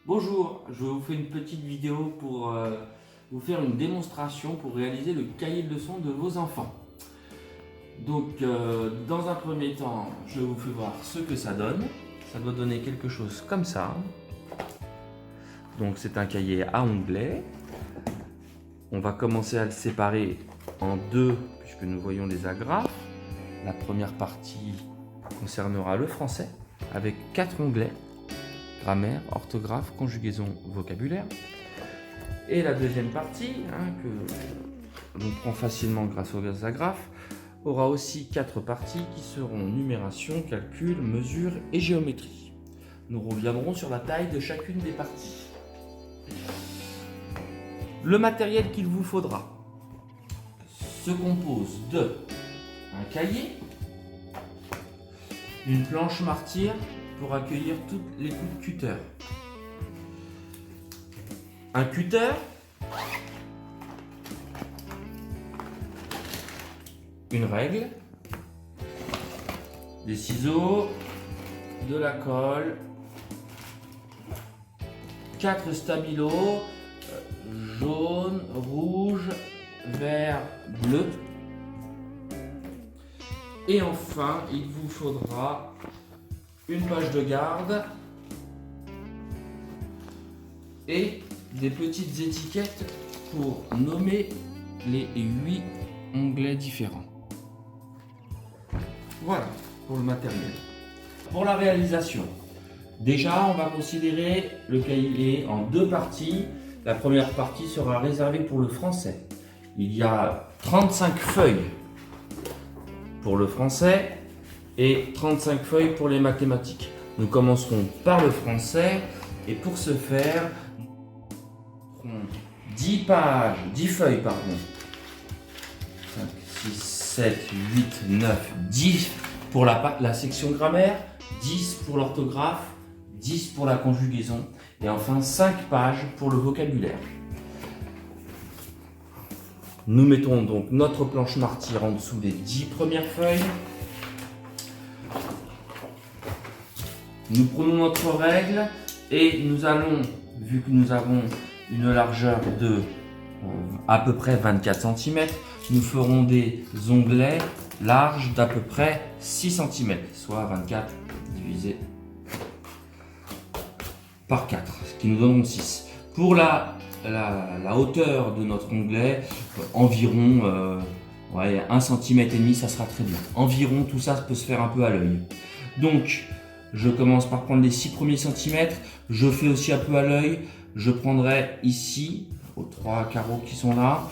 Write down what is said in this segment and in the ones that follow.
Bonjour, je vous fais une petite vidéo pour vous faire une démonstration pour réaliser le cahier de leçons de vos enfants. Donc dans un premier temps, je vous fais voir ce que ça donne. Ça doit donner quelque chose comme ça. Donc c'est un cahier à onglets. On va commencer à le séparer en deux puisque nous voyons les agrafes. La première partie concernera le français avec 4 onglets. Grammaire, orthographe, conjugaison, vocabulaire. Et la deuxième partie, que l'on prend facilement grâce aux agrafes, aura aussi 4 parties qui seront numération, calcul, mesure et géométrie. Nous reviendrons sur la taille de chacune des parties. Le matériel qu'il vous faudra se compose de un cahier, une planche martyr pour accueillir toutes les coups de cutter, un cutter, une règle, des ciseaux, de la colle, 4 stabilos, jaune, rouge, vert, bleu. Et enfin, il vous faudra une page de garde et des petites étiquettes pour nommer les 8 onglets différents. Voilà pour le matériel. Pour la réalisation, déjà on va considérer le cahier en 2 parties. La première partie sera réservée pour le français. Il y a 35 feuilles pour le français et 35 feuilles pour les mathématiques. Nous commencerons par le français et pour ce faire, nous aurons 10 feuilles, 5, 6, 7, 8, 9, 10 pour la section grammaire, 10 pour l'orthographe, 10 pour la conjugaison et enfin 5 pages pour le vocabulaire. Nous mettons donc notre planche martyr en dessous des 10 premières feuilles. Nous prenons notre règle et nous allons, vu que nous avons une largeur de à peu près 24 cm, nous ferons des onglets larges d'à peu près 6 cm, soit 24 divisé par 4, ce qui nous donneront 6. Pour la hauteur de notre onglet, environ 1,5 cm, ça sera très bien. Environ, tout ça peut se faire un peu à l'œil. Donc, je commence par prendre les 6 premiers centimètres, je fais aussi un peu à l'œil, je prendrai ici, aux 3 carreaux qui sont là.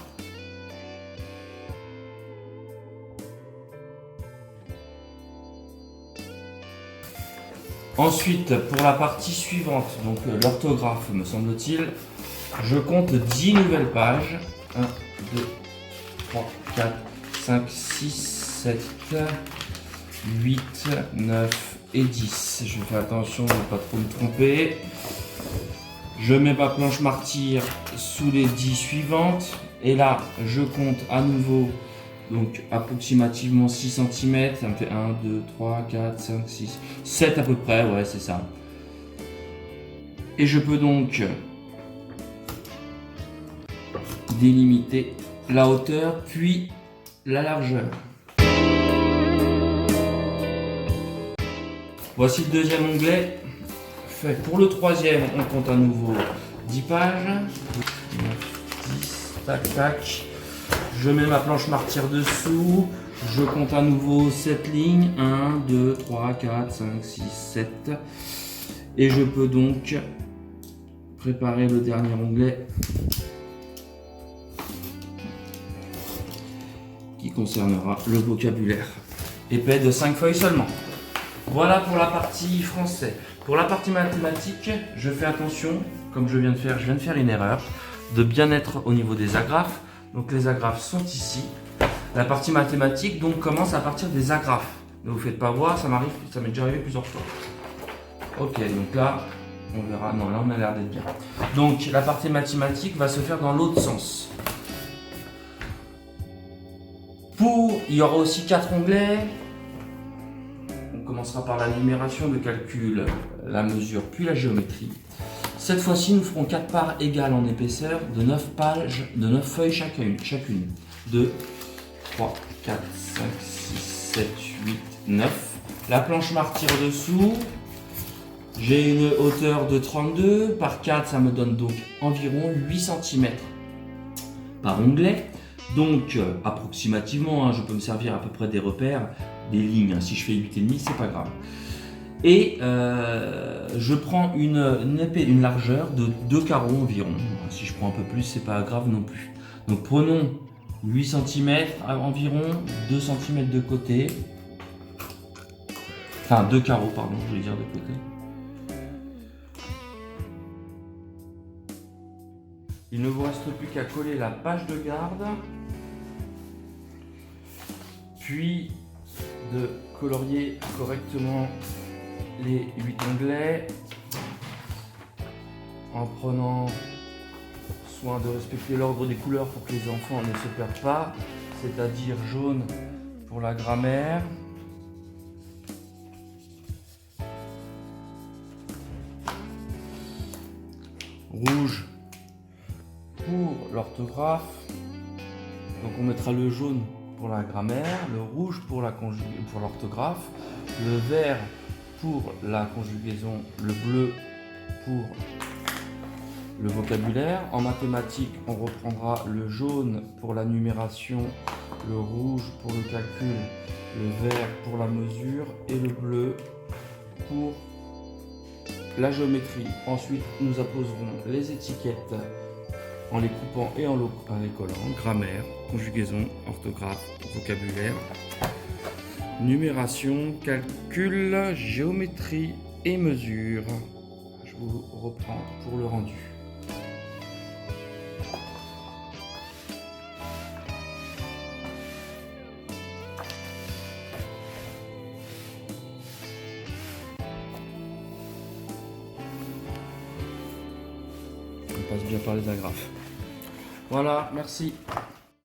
Ensuite, pour la partie suivante, donc l'orthographe me semble-t-il, je compte 10 nouvelles pages. 1, 2, 3, 4, 5, 6, 7, 8, 9 et 10. Je fais attention de ne pas trop me tromper. Je mets ma planche martyr sous les 10 suivantes. Et là, je compte à nouveau, donc approximativement 6 cm. Ça me fait 1, 2, 3, 4, 5, 6, 7 à peu près. Ouais, c'est ça. Et je peux donc délimiter la hauteur puis la largeur. Voici le deuxième onglet fait. Pour le troisième, on compte à nouveau 10 pages. 9, 10, tac, tac. Je mets ma planche martyr dessous. Je compte à nouveau 7 lignes. 1, 2, 3, 4, 5, 6, 7. Et je peux donc préparer le dernier onglet qui concernera le vocabulaire. Épais de 5 feuilles seulement. Voilà pour la partie français. Pour la partie mathématique, je fais attention, comme je viens de faire une erreur, de bien être au niveau des agrafes. Donc les agrafes sont ici. La partie mathématique donc commence à partir des agrafes. Ne vous faites pas voir, ça m'est déjà arrivé plusieurs fois. Ok, donc là, on verra. Non, là on a l'air d'être bien. Donc la partie mathématique va se faire dans l'autre sens. Il y aura aussi 4 onglets. On commencera par la numération, le calcul, la mesure, puis la géométrie. Cette fois-ci, nous ferons 4 parts égales en épaisseur de 9 pages, de 9 feuilles chacune. 2, 3, 4, 5, 6, 7, 8, 9. La planche martyre dessous. J'ai une hauteur de 32 par 4, ça me donne donc environ 8 cm par onglet. Donc approximativement, je peux me servir à peu près des repères, des lignes. Si je fais 8,5, c'est pas grave. Et je prends une largeur de 2 carreaux environ. Si je prends un peu plus, c'est pas grave non plus. Donc prenons 8 cm environ, 2 cm de côté. Enfin 2 carreaux, pardon, je voulais dire de côté. Il ne vous reste plus qu'à coller la page de garde, puis de colorier correctement les 8 onglets en prenant soin de respecter l'ordre des couleurs pour que les enfants ne se perdent pas, c'est-à-dire jaune pour la grammaire, rouge pour l'orthographe, donc on mettra le jaune pour la grammaire, le rouge pour l'orthographe, le vert pour la conjugaison, le bleu pour le vocabulaire. En mathématiques, on reprendra le jaune pour la numération, le rouge pour le calcul, le vert pour la mesure et le bleu pour la géométrie. Ensuite, nous apposerons les étiquettes en les coupant et en les collant. Grammaire, conjugaison, orthographe, vocabulaire, numération, calcul, géométrie et mesure. Je vous reprends pour le rendu. On passe bien par les agrafes. Voilà, merci.